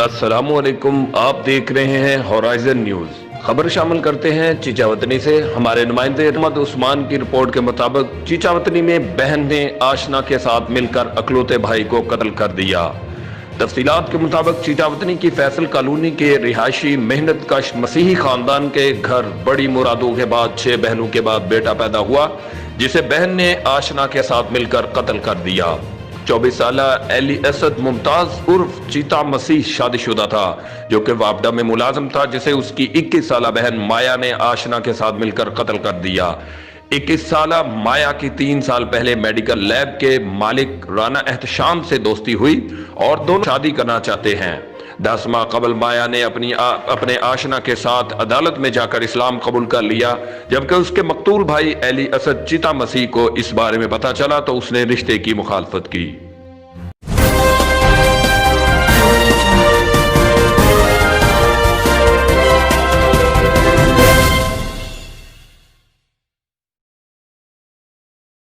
अस्सलाम वालेकुम। आप देख रहे हैं होराइजन न्यूज। खबर शामिल करते हैं चीचावतनी से। हमारे नुमाइंदे अहमद उस्मान की रिपोर्ट के मुताबिक चीचावतनी में बहन ने आशना के साथ मिलकर अकलौते भाई को कत्ल कर दिया। तफसीलात के मुताबिक चीचावतनी की फैसल कॉलोनी के रिहायशी मेहनत कश मसीही खानदान के घर बड़ी मुरादों के बाद 6 बहनों के बाद बेटा पैदा हुआ, जिसे बहन ने आशना के साथ मिलकर कत्ल कर दिया। 24 साल एली असद मुमताज उर्फ चीता मसीह शादीशुदा था, जो कि वापडा में मुलाजिम था, जिसे उसकी 21 साल बहन माया ने आशना के साथ मिलकर कत्ल कर दिया। 21 साल माया की 3 साल पहले मेडिकल लैब के मालिक राना एहतशाम से दोस्ती हुई और दोनों शादी करना चाहते हैं। 10 माह कबल माया ने अपने आशना के साथ अदालत में जाकर इस्लाम कबूल कर लिया, जबकि उसके मकतूल भाई एली असद चीता मसीह को इस बारे में पता चला तो उसने रिश्ते की मुखालफत की।